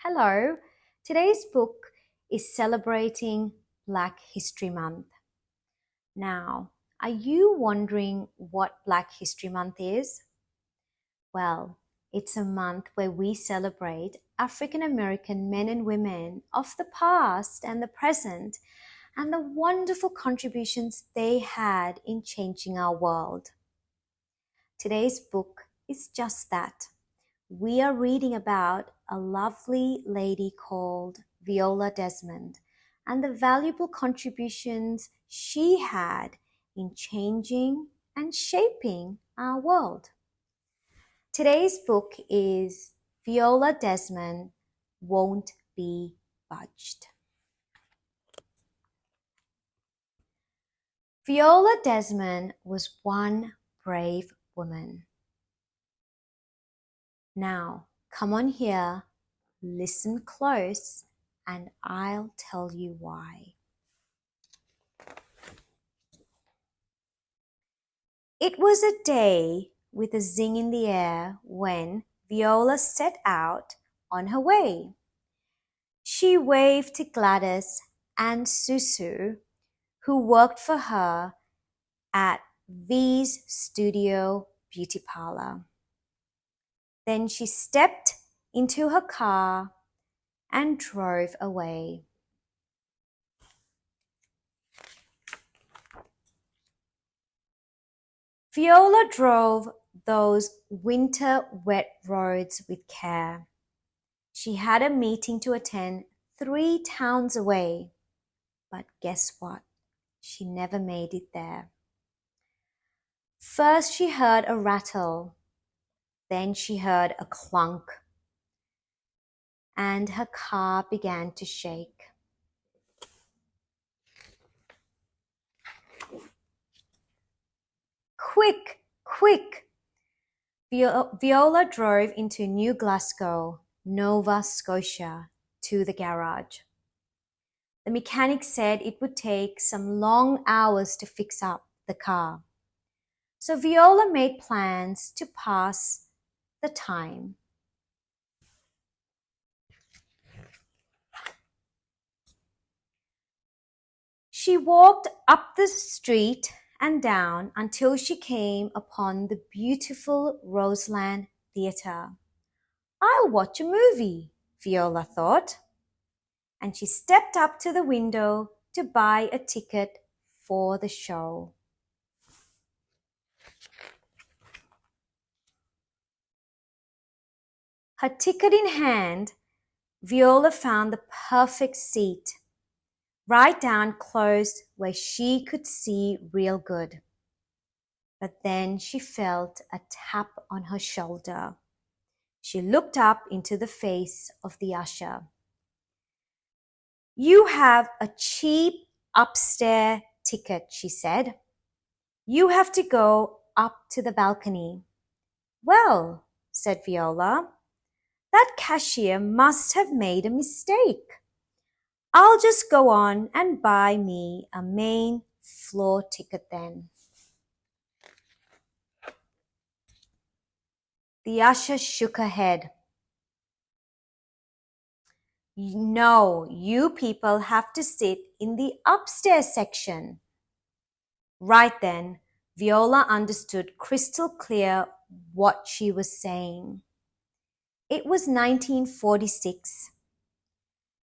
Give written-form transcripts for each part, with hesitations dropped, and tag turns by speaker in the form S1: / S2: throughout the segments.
S1: Hello. Today's book is celebrating Black History Month. Now, are you wondering what Black History Month is? Well, it's a month where we celebrate African American men and women of the past and the present and the wonderful contributions they had in changing our world. Today's book is just that. We are reading about a lovely lady called Viola Desmond and the valuable contributions she had in changing and shaping our world. Today's book is Viola Desmond Won't Be Budged. Viola Desmond was one brave woman. Now, come on here, listen close, and I'll tell you why. It was a day with a zing in the air when Viola set out on her way. She waved to Gladys and Susu, who worked for her at V's Studio Beauty Parlor. Then she stepped into her car and drove away. Viola drove those winter wet roads with care. She had a meeting to attend 3 towns away, but guess what? She never made it there. First she heard a rattle, then she heard a clunk, and her car began to shake. Quick, quick! Viola drove into New Glasgow, Nova Scotia, to the garage. The mechanic said it would take some long hours to fix up the car. So Viola made plans to pass the time. She walked up the street and down until she came upon the beautiful Roseland Theatre. I'll watch a movie, Viola thought. And she stepped up to the window to buy a ticket for the show. Her ticket in hand, Viola found the perfect seat, right down close where she could see real good. But then she felt a tap on her shoulder. She looked up into the face of the usher. You have a cheap upstairs ticket, she said. You have to go up to the balcony. Well, said Viola, that cashier must have made a mistake. I'll just go on and buy me a main floor ticket then. The usher shook her head. No, you people have to sit in the upstairs section. Right then, Viola understood crystal clear what she was saying. It was 1946.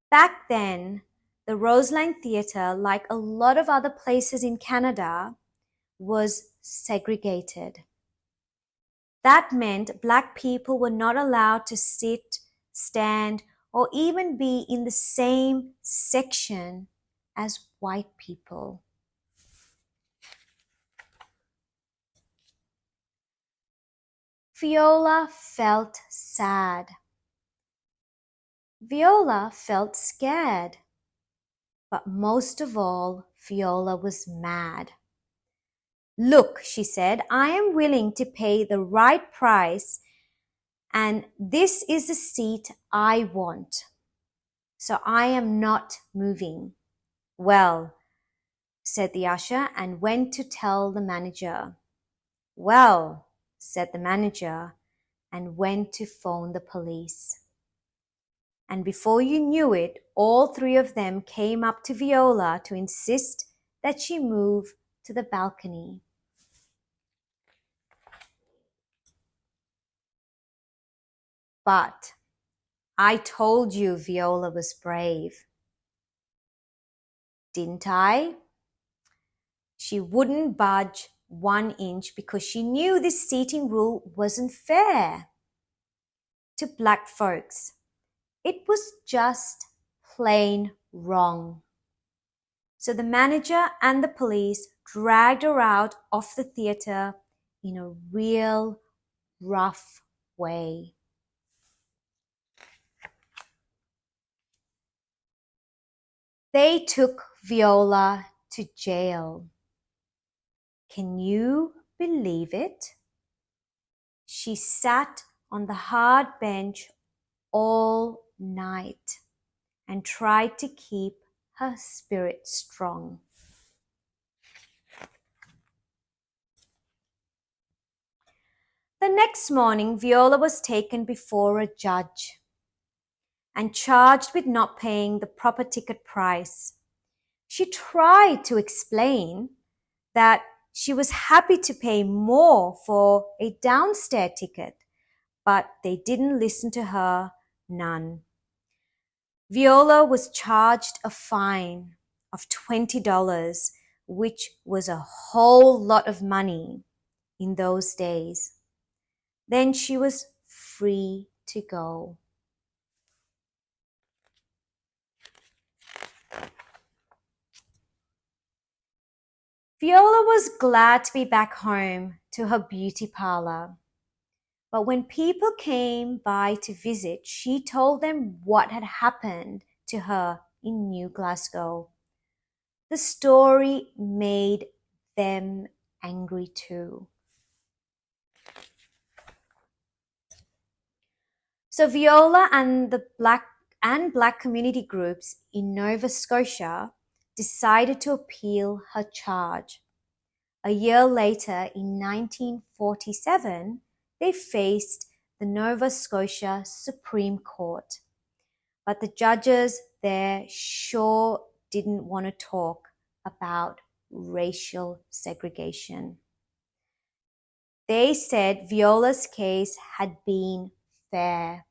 S1: Back then, the Roseland Theatre, like a lot of other places in Canada, was segregated. That meant Black people were not allowed to sit, stand, or even be in the same section as white people. Viola felt sad. Viola felt scared. But most of all, Viola was mad. Look, she said, I am willing to pay the right price, and this is the seat I want. So I am not moving. Well, said the usher and went to tell the manager. Well, said the manager and went to phone the police. And before you knew it, all three of them came up to Viola to insist that she move to the balcony. But I told you Viola was brave. Didn't I? She wouldn't budge 1 inch because she knew this seating rule wasn't fair. To black folks, it was just plain wrong. So the manager and the police dragged her out of the theater in a real rough way. They took Viola to jail. Can you believe it? She sat on the hard bench all night and tried to keep her spirit strong. The next morning, Viola was taken before a judge and charged with not paying the proper ticket price. She tried to explain that she was happy to pay more for a downstairs ticket, but they didn't listen to her none. Viola was charged a fine of $20, which was a whole lot of money in those days. Then she was free to go. Viola was glad to be back home to her beauty parlor. But when people came by to visit, she told them what had happened to her in New Glasgow. The story made them angry too. So Viola and the black community groups in Nova Scotia decided to appeal her charge. A year later, in 1947, they faced the Nova Scotia Supreme Court. But the judges there sure didn't want to talk about racial segregation. They said Viola's case had been fair,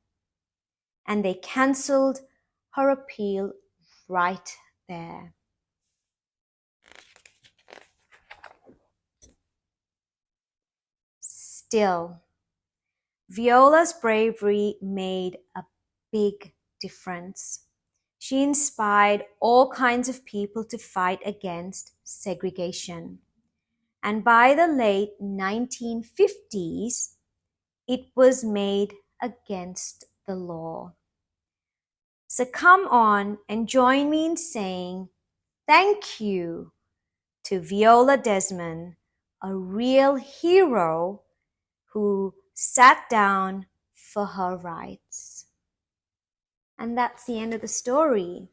S1: and they cancelled her appeal right there. Still, Viola's bravery made a big difference. She inspired all kinds of people to fight against segregation. And by the late 1950s, it was made against the law. So come on and join me in saying thank you to Viola Desmond, a real hero who sat down for her rights. And that's the end of the story.